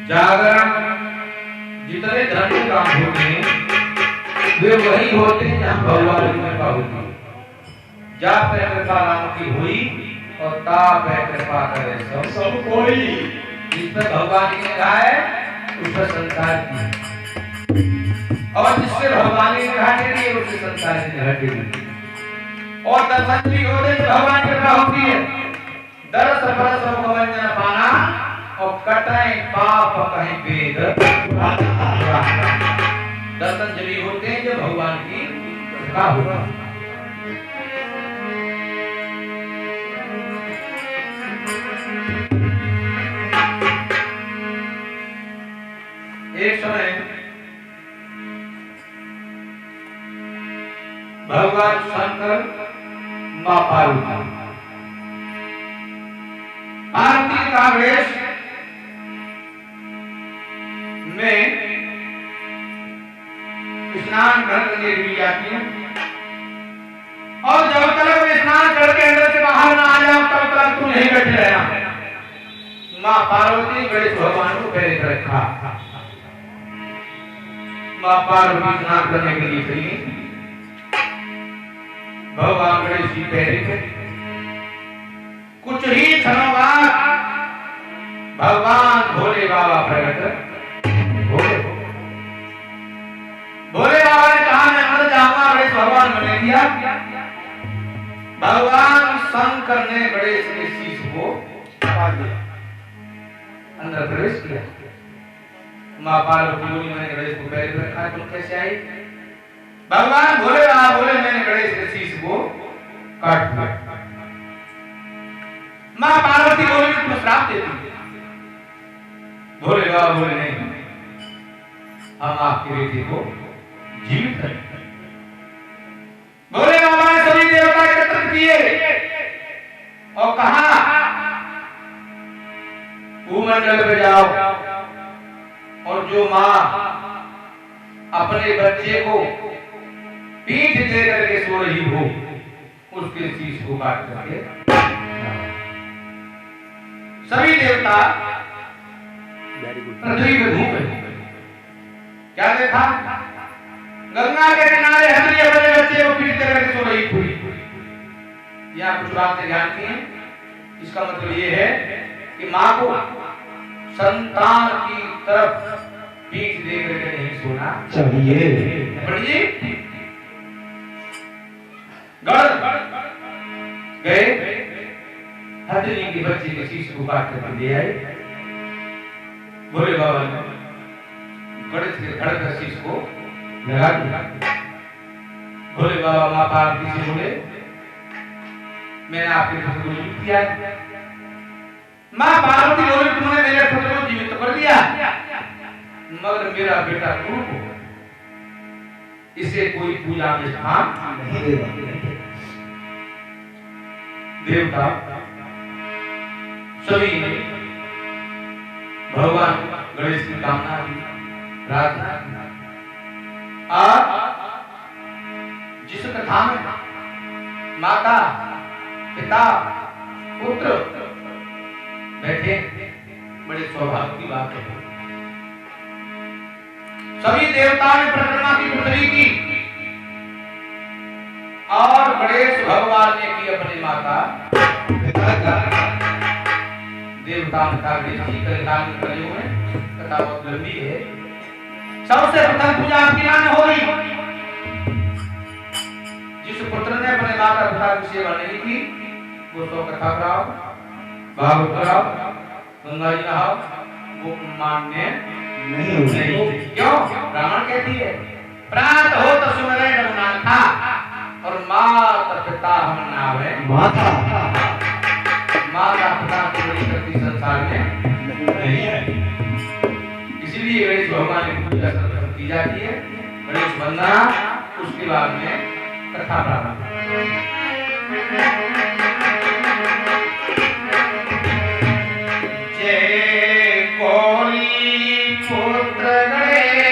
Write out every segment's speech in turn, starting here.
जागरण जितने धर्म के काम होते हैं वे वही होते हैं जहाँ भगवान की कृपा होती है। जा पे कृपा राम की हुई और ता पे कृपा करे सब कोई। जिस पर भगवान की निगाह है उस पर संसार की, और जिससे भगवान की निगाह टेढ़ी है उससे संसार की निगाह टेढ़ी। और दर्शन भी होते हैं भगवान की कृपा होती है। दरस बरस भगवंजन पाना और कटाए पाप कहीं वेद। दर्शन जब होते हैं जब भगवान की कृपा होती है। एक समय भगवान शंकर मां पार्वती का वेश में स्नान करने के लिए आती है, और जब तक वे स्नान करके अंदर से बाहर ना आ जाओ तब तक तुम नहीं बैठे रहना। मां पार्वती गणेश भगवान को पैर पर रखा। मां पार्वती स्नान करने के लिए गई, भगवान गणेश जी पैर पे। कुछ ही क्षणों बाद भगवान भोले बाबा प्रकट। भोले बाबा ने कहा मैं मर जाऊंगा, गणेश भगवान ने दिया। भगवान शंकर ने गणेश के शीश को काट दिया, अंदर प्रवेश किया। मां पार्वती बोली मैंने गणेश को पैर पे रखा, तुम कैसे आई? भगवान भोले बाबा बोले मैंने गणेश के शीश को काट दिया। मां पार्वती बोली तुम श्राप देती। भोले बाबा बोले नहीं, हम आपके बेटे को जीवित करें। भोले बाबा ने सभी देवता एकत्र किए और कहा भूमंडल पे जाओ, और जो मां अपने बच्चे को पीठ दे करके सो रही हो उसके शीश को काट करके। सभी देवता पृथ्वी पे घूम रहे। क्या देखा? गंगा के किनारे हमारी अपने बच्चे को पीट करके सो रही पूरी। यहाँ कुछ बातें जानती हैं। इसका मतलब ये है कि माँ को संतान की तरफ पीठ दे करके नहीं सोना चाहिए। पढ़िए गए हथनी की बच्ची के शीश को काट कर ले आए। भोले बाबा ने गणेश के धड़ कर शीश को लगा दिया। भोले बाबा मां पार्वती से बोले मैंने आपके पुत्र को जीवित किया। मां पार्वती बोली तुमने मेरे पुत्र को जीवित कर दिया, मगर मेरा बेटा क्रूर हो, इसे कोई पूजा में स्थान नहीं देगा। देवता सभी ने भगवान गणेश की कामना की, प्रार्थना की। जिस कथा में माता पिता पुत्र बैठे, बड़े सौभाग्य की बात है। सभी देवताओं ने परिक्रमा की पृथ्वी की, और गणेश भगवान ने की अपनी माता देवता ने कहा गणेश जी कल्याण करे हुए कथा बहुत लंबी है। सबसे प्रथम पूजा आपकी मां ने होगी। जिस पुत्र ने अपने माता पिता की सेवा नहीं की वो तो कथा कराओ, भागवत कराओ, गंगा जी नहाओ, वो मान्य नहीं होगी। क्यों? ब्राह्मण कहती है प्रात हो तो सुमरे रघुनाथा, और माता पिता हम नावे माता। माता पिता की बड़ी शक्ति संसार में नहीं है, इसलिए गणेश भगवान की पूजा की जाती है। गणेश वंदना, उसके बाद में कथा प्रारंभ। जय कोली पुत्र गणेश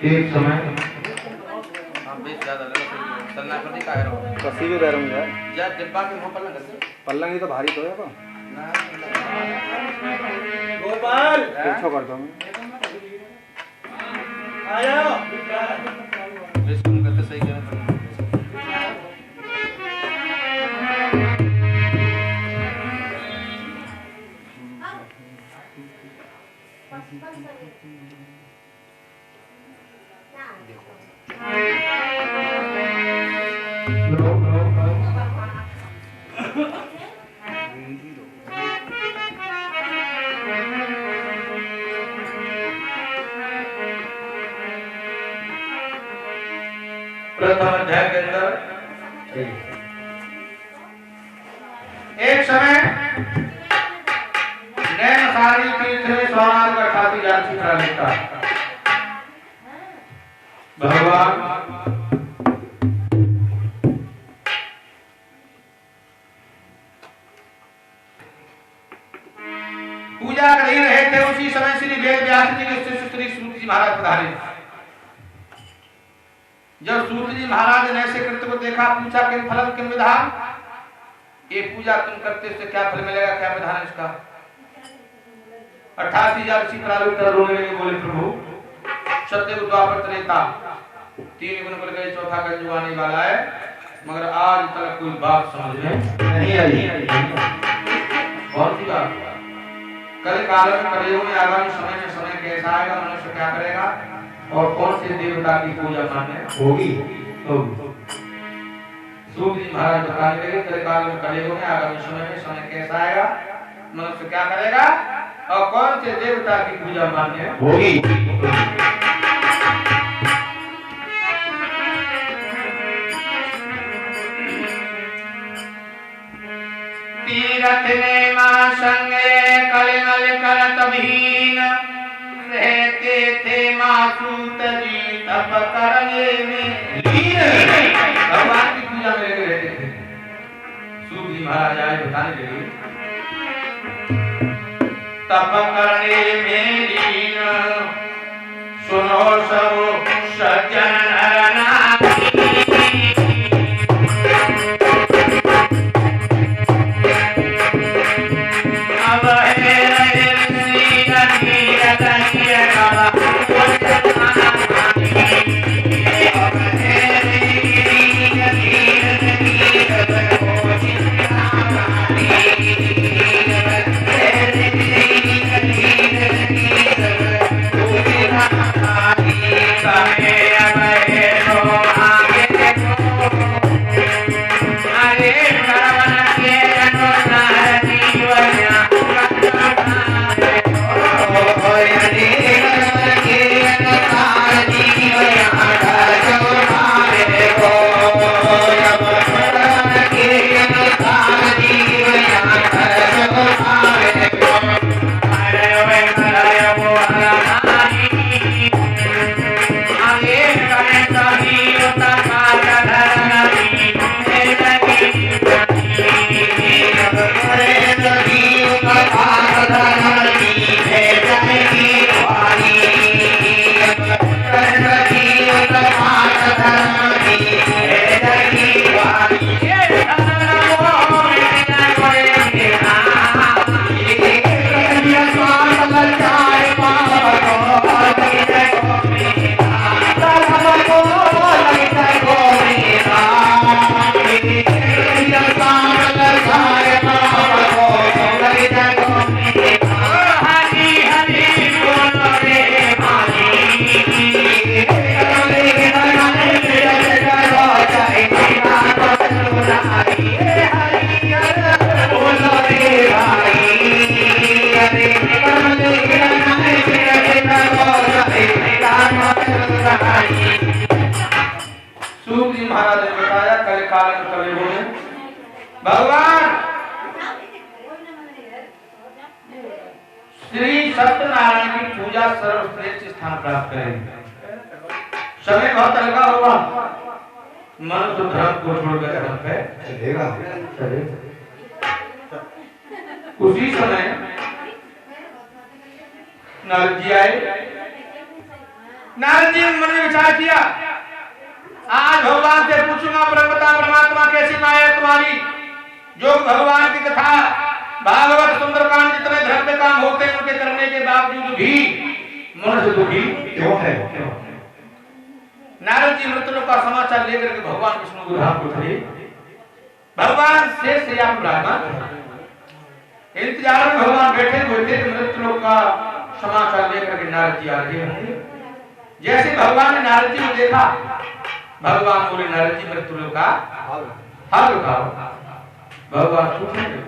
एक समय कसी भी बैरम जा या डिब्बा के मुंह पल्लंग ही तो भारी तो है गोपाल पूछो कर दो आ जाओ करते सही करें प्रथम अध्याय के अंदर एक समय नैन सारी तीर्थ में सोनार का ठाती जाती करा लेता भगवान पूजा कर ही रहे थे। उसी समय श्री वेद व्यास जी के शिष्य श्री सूत जी महाराज पधारे। जब सूत जी महाराज ने ऐसे कृत्य को देखा, पूछा किन फल किन विधान, ये पूजा तुम करते इससे क्या फल मिलेगा, क्या विधान है इसका। 88,000 ऋषि प्रारूप रोने लगे, बोले प्रभु सत्य द्वापर त्रेता 3 गुण बोल गए, चौथा कलयुग आने वाला है, मगर आज तक कोई बात समझ में नहीं आई। कौन सी बात? कल काल में कलयुग में आगामी समय में समय कैसा आएगा, मनुष्य क्या करेगा और कौन से देवता की पूजा मान्य होगी। सूत जी महाराज बताने लगे कल काल में कलयुग में आगामी समय में समय कैसा आएगा, मनुष्य क्या करेगा और कौन से देवता की पूजा मान्य होगी। तीरथ ने मां संगे कलिमल करत भीन, रहते थे मासूत जी तप करने में लीन। भगवान की पूजा में लगे रहते थे। सूत जी महाराज आए बताने लगे तप करने में लीन, सुनो सब सज्जन नर नारी। अब है सूत जी महाराज ने बताया कल काल में कलयुग में भगवान श्री सत्यनारायण की पूजा सर्वश्रेष्ठ स्थान प्राप्त करेंगे। समय बहुत हल्का होगा, मनुष्य धर्म को छोड़कर धर्म पे चलेगा। उसी समय नारद जी आए। नारद जी ने मन में विचार किया, आज भगवान से पूछूंगा परमात्मा कैसी माया तुम्हारी, जो भगवान की कथा भागवत सुंदरकांड जितने धर्म काम होते हैं उनके करने के बावजूद भी मनुष्य दुखी क्यों है। नारद जी मृत्यु का समाचार लेकर के भगवान विष्णु को धाम को चले। भगवान शेष या ब्राह्मण इंतजार में भगवान बैठे हुए थे, मृत्यु का समाचार लेकर के नारद जी आ गए। जैसे भगवान ने नारद जी को देखा, भगवान बोले नारद जी मृत्यु का हाल उठाओ। भगवान पूछने लगे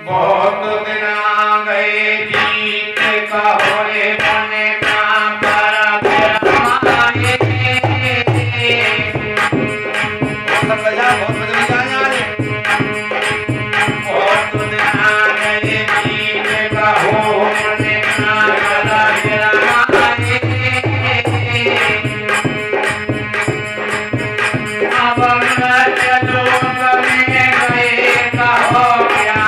बहुत दिन आ गए जीत का होए बने का पर हमारे बहुत बजा बहुत दिन आ गए जीत का हो बने का पर हमारे अब मैं चलो करने गए का हो गया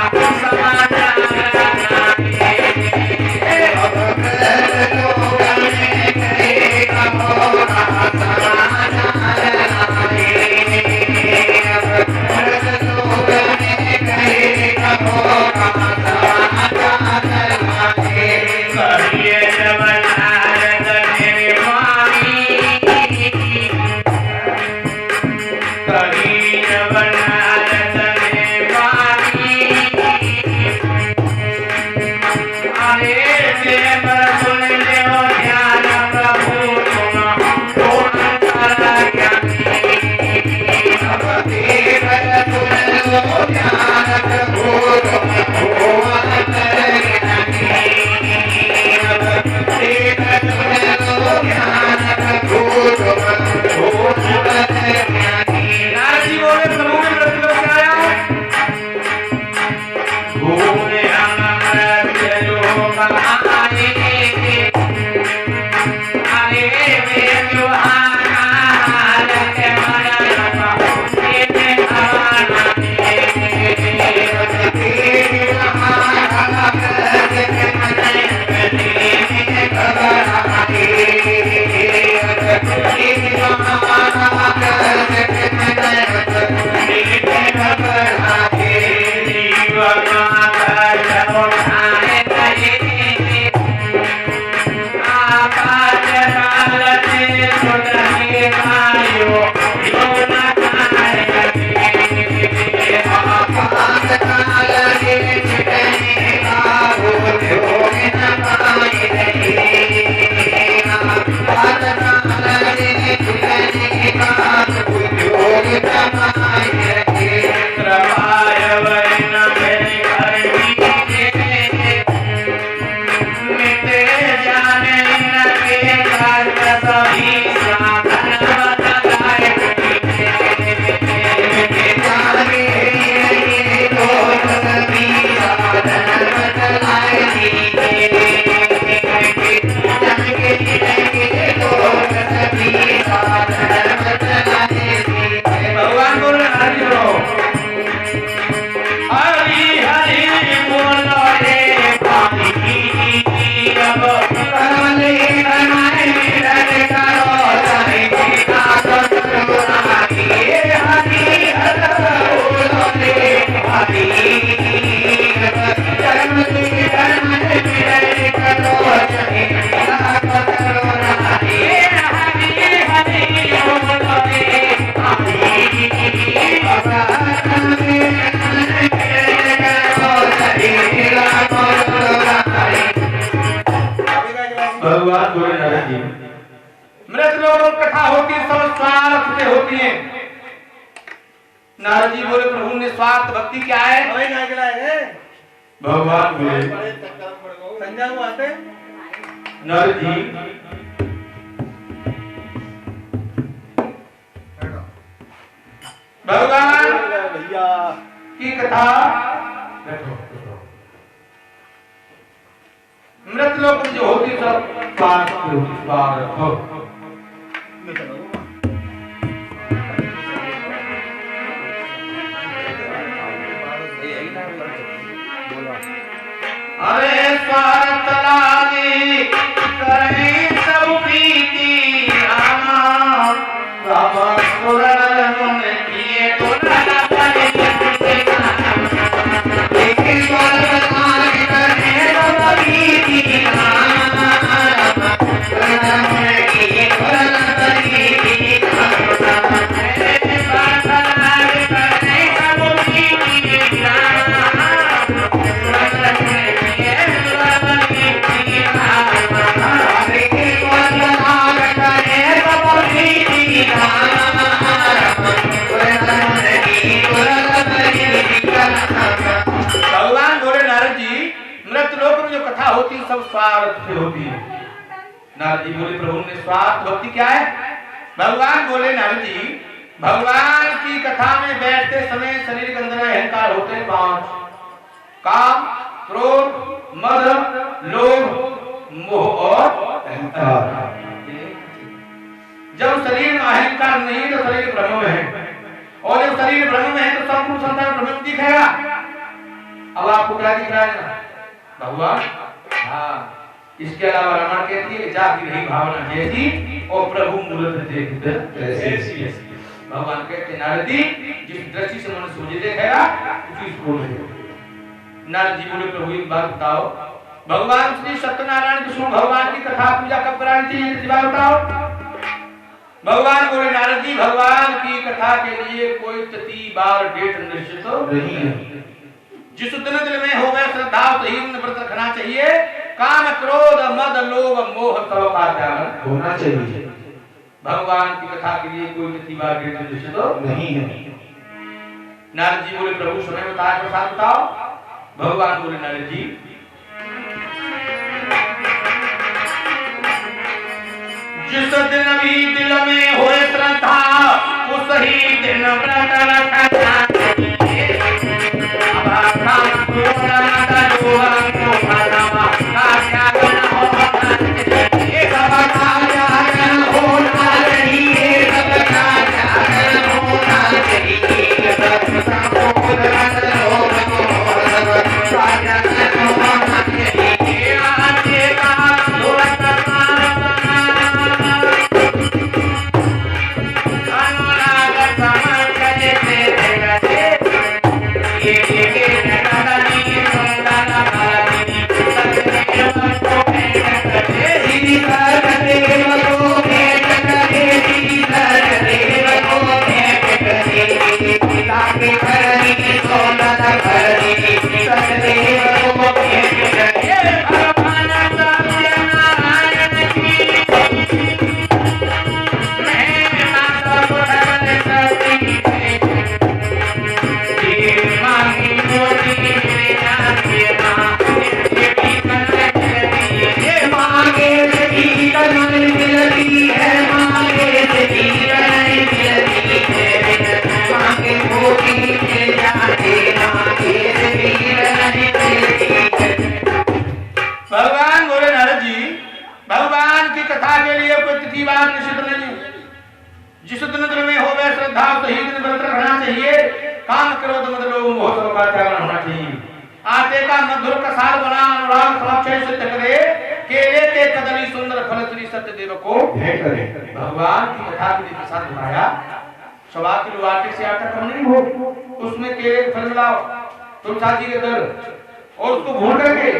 भगवान बोले नारद जी मृत लोगों की कथा होती है सब स्वार्थ से होती है। नारद जी बोले प्रभु निस्वार्थ भक्ति क्या है? भगवान बोले नारद जी भगवान भैया की कथा मृत लोग जो होती सब स्वार्थ अरे स्वार्थ लागे करें सब प्रीति रामा रामा सुरल मन किए तो ना पाए एक स्वार्थ लागे करें सब प्रीति रामा रामा सुरल मन किए तो ना पाए स्वार्थ लागे करें सब प्रीति रामा मदद से होती है। नारद जी बोले प्रभु निस्वार्थ भक्ति क्या है? भगवान बोले नारद जी भगवान की कथा में बैठते समय शरीर के अंदर अहंकार होते हैं 5, काम, क्रोध, मद, लोभ, मोह और अहंकार। जब शरीर में अहंकार नहीं है तो शरीर ब्रह्म में है, और जब शरीर ब्रह्म में है तो सब कुछ संसार ब्रह्म में दिखेगा। अब आपको क्या दिख रहा है? भगवान। हाँ, इसके अलावा रमण कहती है जाति रही भावना जैसी और प्रभु मूर्त देखते ऐसी। भगवान कहते नारद जी जिस दृष्टि से मनुष्य मुझे देखेगा उसी को नारद जी बोले प्रभु एक बात बताओ, भगवान श्री सत्यनारायण विष्णु भगवान की कथा पूजा कब करानी चाहिए? इस बात बताओ। भगवान बोले नारद जी भगवान की कथा के लिए कोई तिथि बार डेट निश्चित नहीं है। जिस दिन दिल में हो गए श्रद्धा तो ही व्रत रखना चाहिए। काम, क्रोध, मद, लोभ, मोह सब का त्याग होना चाहिए। भगवान की कथा के लिए कोई तिथि बार डेट निश्चित नहीं है। नारद जी बोले प्रभु समय बताया प्रसाद बताओ। भगवान बोले नारद जी जिस दिन भी दिल में होए श्रद्धा उस ही दिन व्रत रखना चाहिए। भगवान बोले नारद जी भगवान की कथा के लिए कोई तिथि बार निश्चित नहीं। जिस दिन दिल में हो गए श्रद्धा तो ही दिन व्रत रखना चाहिए। काम, क्रोध, मद, लोभ, मोह सब का त्याग होना चाहिए। आटे का मधुर कसार बना अनुराग समाक्षय सिद्ध करे। केले के कदली सुंदर फल श्री सत्य देव को भेंट करे। भगवान की कथा के लिए प्रसाद बनाया। 1.25 किलो आटे से आटा कम नहीं हो, उसमें केले के फल मिलाओ, तुलसी के दल और उसको भून करके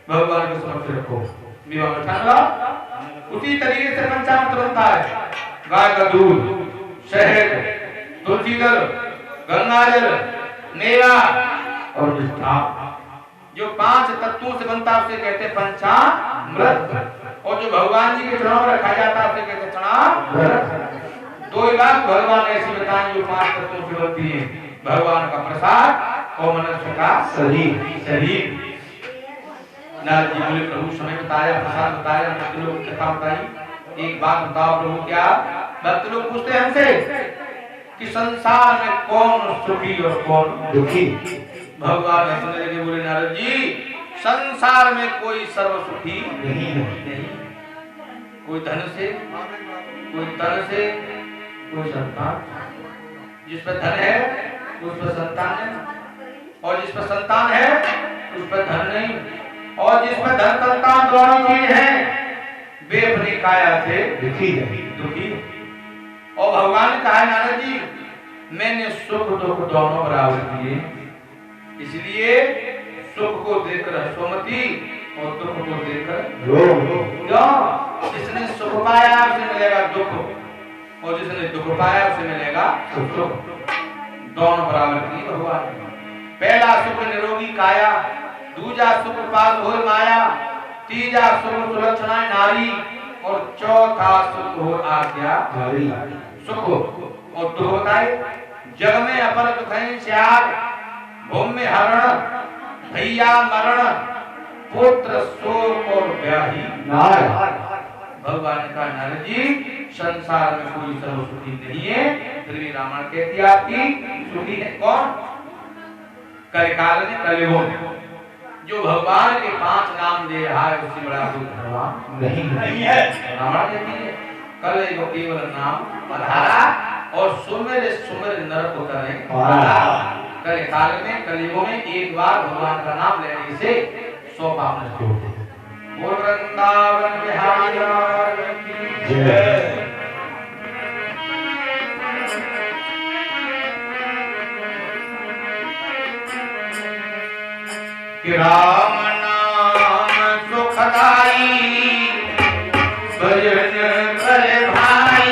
भगवान के समक्ष रखो, विवाह में ठान। उसी तरीके से पंचामृत बनता है। गाय का दूध, शहद, तुलसी दल, गंगा जल, मेवा और निष्ठा, जो 5 तत्वों से बनता है उसे कहते हैं पंचामृत। और जो भगवान जी के चरणों में रखा जाता है उसे कहते हैं चरणामृत। 2 लाख भगवान ऐसी बताएं जो 5 तत्वों से बनती है। भगवान का प्रसाद और मनुष्य का शरीर। नारद जी बोले प्रभु समय बताया, प्रसाद बताया, भक्त लोग कथा बताई। एक बात बताओ प्रभु क्या? भक्त लोग पूछते हैं हमसे कि संसार में कौन सुखी और कौन दुखी? भगवान हंसने लगे बोले नारद जी संसार में कोई सर्व सुखी नहीं है। कोई धन से, कोई तन से, कोई संतान। जिस पर धन है उस पर संतान है, और जिस पर संतान है उस पर धन नहीं, और जिस पर धन संतान दोनों चीज है वे अपनी काया से दुखी है। और भगवान ने कहा नारद जी मैंने सुख दुख दोनों बराबर किए, इसलिए सुख को देखकर हंसोमती और दुख को देखकर रो। जिसने सुख पाया उसे मिलेगा दुख, और जिसने दुख पाया उसे मिलेगा सुख। दोनों बराबर किए भगवान। पहला सुख निरोगी काया, दूजा सुख पास हो माया, तीजा सुख सुलक्षणा नारी, और चौथा सुख हो आज्ञा सुख। और दुख बताए जग में अपर दुख चार, भूमि में हरण, भैया मरण, पुत्र शोक और व्याधि नारायण। भगवान ने कहा नारद जी संसार में कोई सर्व सुखी नहीं है, फिर भी रामायण कहती है आपकी सुखी है कौन? कलिकाल में कलयुग में जो भगवान के 5 नाम दे रहा है उससे बड़ा कोई भगवान नहीं है। रामायण कहती है कल जो केवल नाम पधारा और सुमिर सुमिर नर उतरे। कलिकाल में कलयुग में एक बार भगवान का नाम लेने से 100 पाप नष्ट होते हैं। बोल वृंदावन बिहारी लाल की जय। कि राम नाम सुखदाई भजन कर भाई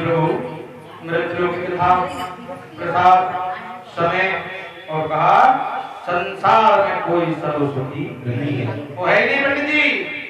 प्रभु मृत्यु की कथा प्रसाद समय और कहा संसार में कोई सरस्वती नहीं है। वो है नहीं पंडित जी।